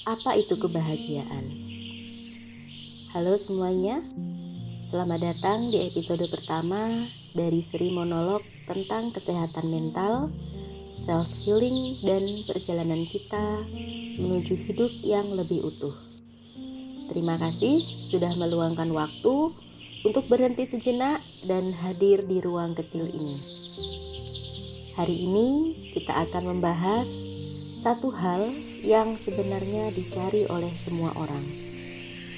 Apa itu kebahagiaan? Halo semuanya, selamat datang di episode pertama dari seri monolog tentang kesehatan mental, self-healing, dan perjalanan kita menuju hidup yang lebih utuh. Terima kasih sudah meluangkan waktu untuk berhenti sejenak dan hadir di ruang kecil ini. Hari ini kita akan membahas satu hal yang sebenarnya dicari oleh semua orang,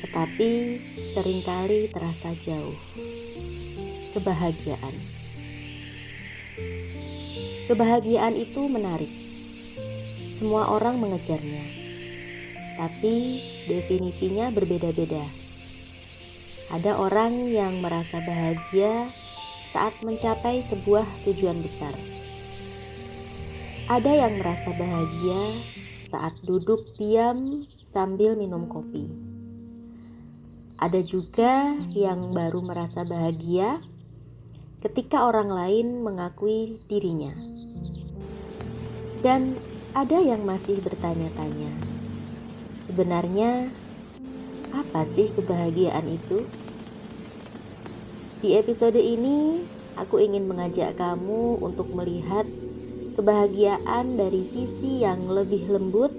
tetapi seringkali terasa jauh. Kebahagiaan. Kebahagiaan itu menarik. Semua orang mengejarnya, tapi definisinya berbeda-beda. Ada orang yang merasa bahagia saat mencapai sebuah tujuan besar. Ada yang merasa bahagia saat duduk diam sambil minum kopi. Ada juga yang baru merasa bahagia ketika orang lain mengakui dirinya. Dan ada yang masih bertanya-tanya, sebenarnya apa sih kebahagiaan itu? Di episode ini, aku ingin mengajak kamu untuk melihat kebahagiaan dari sisi yang lebih lembut,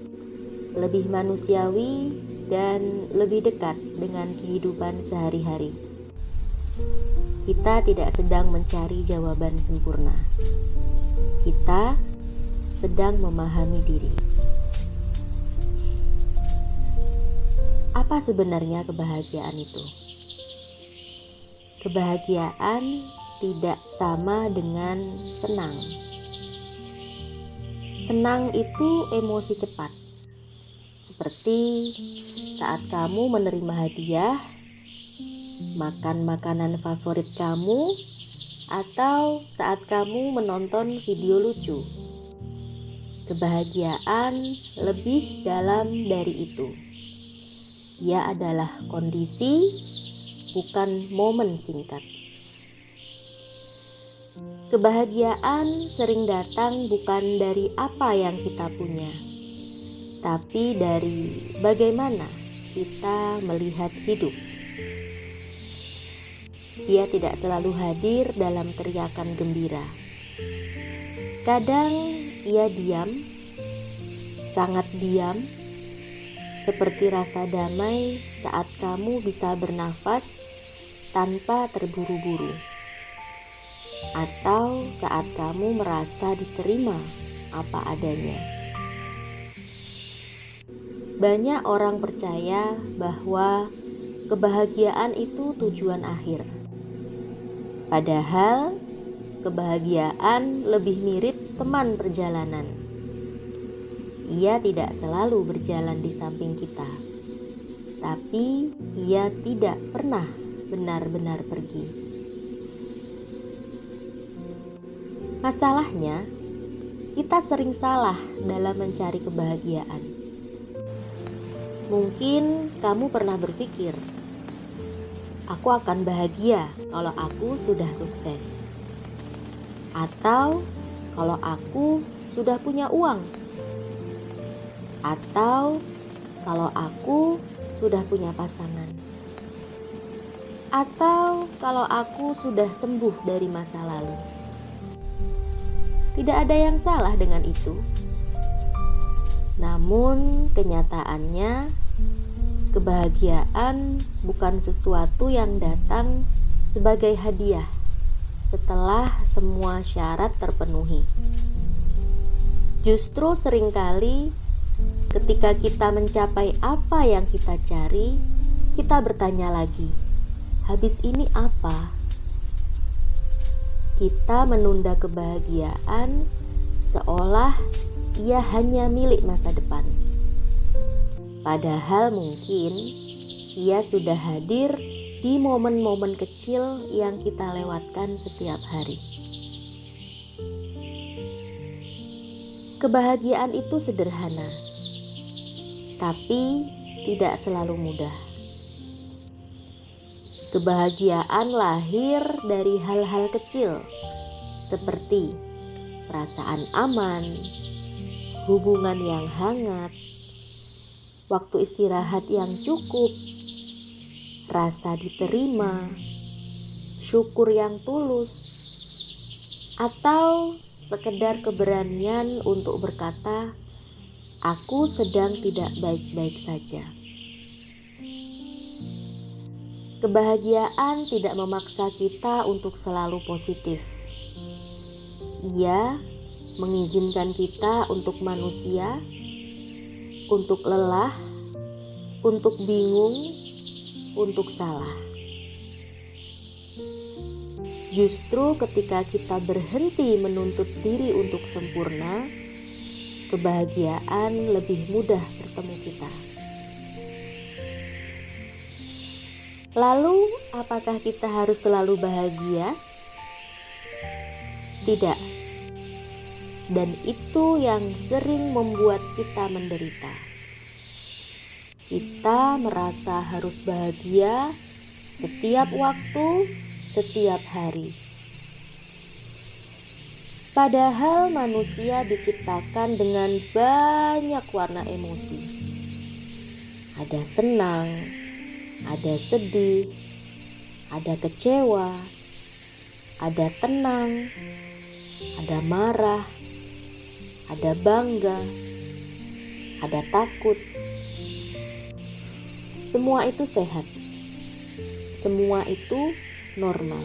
lebih manusiawi, dan lebih dekat dengan kehidupan sehari-hari. Kita tidak sedang mencari jawaban sempurna. Kita sedang memahami diri. Apa sebenarnya kebahagiaan itu? Kebahagiaan tidak sama dengan senang. Senang itu emosi cepat, seperti saat kamu menerima hadiah, makan makanan favorit kamu, atau saat kamu menonton video lucu. Kebahagiaan lebih dalam dari itu. Ia adalah kondisi, bukan momen singkat. Kebahagiaan sering datang bukan dari apa yang kita punya, tapi dari bagaimana kita melihat hidup. Ia tidak selalu hadir dalam teriakan gembira. Kadang ia diam, sangat diam, seperti rasa damai saat kamu bisa bernafas tanpa terburu-buru. Atau saat kamu merasa diterima apa adanya. Banyak orang percaya bahwa kebahagiaan itu tujuan akhir. Padahal kebahagiaan lebih mirip teman perjalanan. Ia tidak selalu berjalan di samping kita, tapi ia tidak pernah benar-benar pergi. Masalahnya, kita sering salah dalam mencari kebahagiaan. Mungkin kamu pernah berpikir, aku akan bahagia kalau aku sudah sukses. Atau kalau aku sudah punya uang. Atau kalau aku sudah punya pasangan. Atau kalau aku sudah sembuh dari masa lalu. Tidak ada yang salah dengan itu. Namun kenyataannya, kebahagiaan bukan sesuatu yang datang sebagai hadiah setelah semua syarat terpenuhi. Justru seringkali ketika kita mencapai apa yang kita cari, kita bertanya lagi, habis ini apa? Kita menunda kebahagiaan seolah ia hanya milik masa depan. Padahal mungkin ia sudah hadir di momen-momen kecil yang kita lewatkan setiap hari. Kebahagiaan itu sederhana, tapi tidak selalu mudah. Kebahagiaan lahir dari hal-hal kecil, seperti perasaan aman, hubungan yang hangat, waktu istirahat yang cukup, rasa diterima, syukur yang tulus, atau sekedar keberanian untuk berkata, "Aku sedang tidak baik-baik saja." Kebahagiaan tidak memaksa kita untuk selalu positif. Ia mengizinkan kita untuk manusia, untuk lelah, untuk bingung, untuk salah. Justru ketika kita berhenti menuntut diri untuk sempurna, kebahagiaan lebih mudah bertemu kita. Lalu, apakah kita harus selalu bahagia? Tidak. Dan itu yang sering membuat kita menderita. Kita merasa harus bahagia setiap waktu, setiap hari. Padahal manusia diciptakan dengan banyak warna emosi. Ada senang, ada sedih, ada kecewa, ada tenang, ada marah, ada bangga, ada takut. Semua itu sehat. Semua itu normal.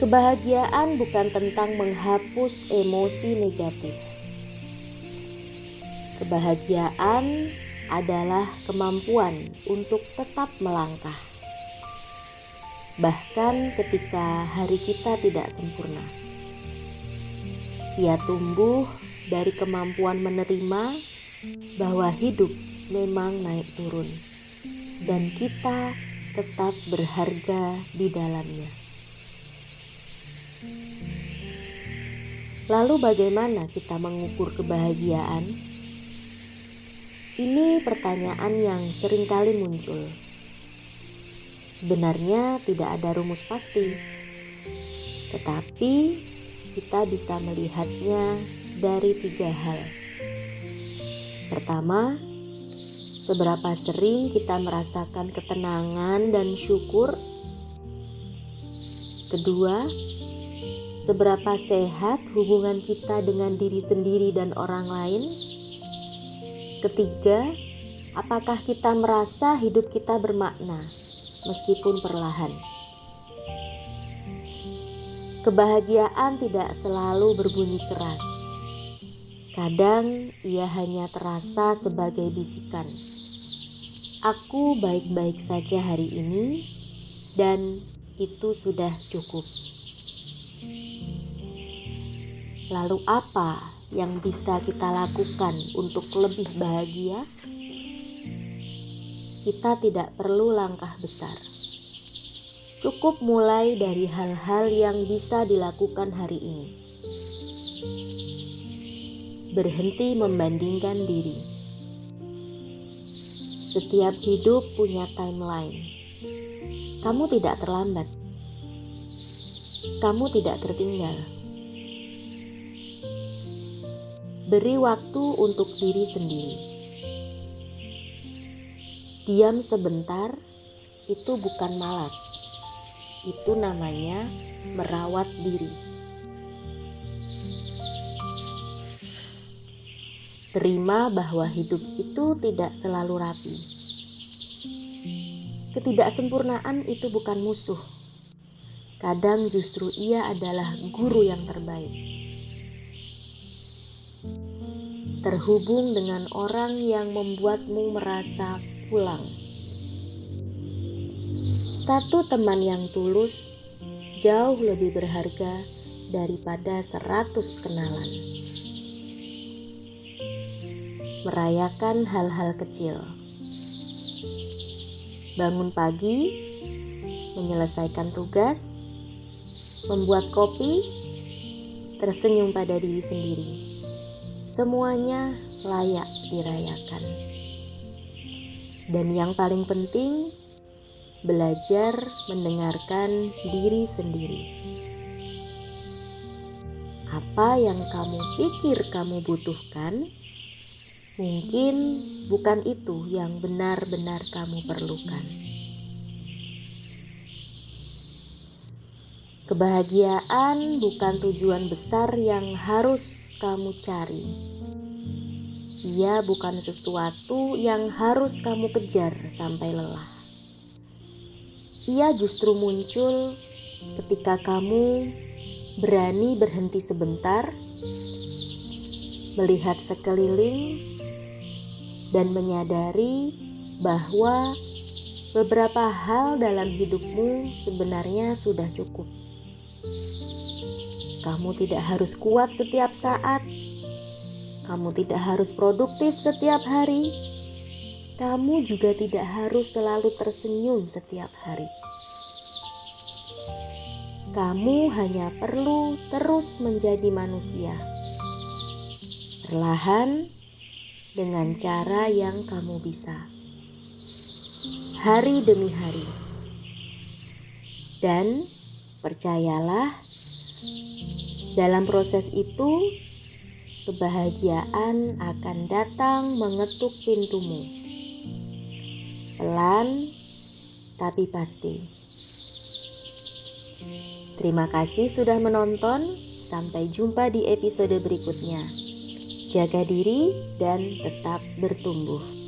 Kebahagiaan bukan tentang menghapus emosi negatif. Kebahagiaan adalah kemampuan untuk tetap melangkah, bahkan ketika hari kita tidak sempurna. Ia tumbuh dari kemampuan menerima bahwa hidup memang naik turun, dan kita tetap berharga di dalamnya. Lalu bagaimana kita mengukur kebahagiaan? Ini pertanyaan yang seringkali muncul. Sebenarnya tidak ada rumus pasti, tetapi kita bisa melihatnya dari 3 hal. Pertama, seberapa sering kita merasakan ketenangan dan syukur. Kedua, seberapa sehat hubungan kita dengan diri sendiri dan orang lain. Ketiga, apakah kita merasa hidup kita bermakna meskipun perlahan? Kebahagiaan tidak selalu berbunyi keras. Kadang ia hanya terasa sebagai bisikan. Aku baik-baik saja hari ini, dan itu sudah cukup. Lalu apa yang bisa kita lakukan untuk lebih bahagia? Kita tidak perlu langkah besar. Cukup mulai dari hal-hal yang bisa dilakukan hari ini. Berhenti membandingkan diri. Setiap hidup punya timeline. Kamu tidak terlambat. Kamu tidak tertinggal. Beri waktu untuk diri sendiri. Diam sebentar, itu bukan malas. Itu namanya merawat diri. Terima bahwa hidup itu tidak selalu rapi. Ketidaksempurnaan itu bukan musuh. Kadang justru ia adalah guru yang terbaik. Terhubung dengan orang yang membuatmu merasa pulang. Satu teman yang tulus jauh lebih berharga daripada 100 kenalan. Merayakan hal-hal kecil. Bangun pagi, menyelesaikan tugas, membuat kopi, tersenyum pada diri sendiri. Semuanya layak dirayakan. Dan yang paling penting, belajar mendengarkan diri sendiri. Apa yang kamu pikir kamu butuhkan, Mungkin bukan itu yang benar-benar kamu perlukan. Kebahagiaan bukan tujuan besar yang harus kamu cari. Ia bukan sesuatu yang harus kamu kejar sampai lelah. Ia justru muncul ketika kamu berani berhenti sebentar, melihat sekeliling, dan menyadari bahwa beberapa hal dalam hidupmu sebenarnya sudah cukup. Kamu tidak harus kuat setiap saat. Kamu tidak harus produktif setiap hari. Kamu juga tidak harus selalu tersenyum setiap hari. Kamu hanya perlu terus menjadi manusia. Perlahan, dengan cara yang kamu bisa. Hari demi hari. Dan percayalah, dalam proses itu, kebahagiaan akan datang mengetuk pintumu. Pelan, tapi pasti. Terima kasih sudah menonton. Sampai jumpa di episode berikutnya. Jaga diri dan tetap bertumbuh.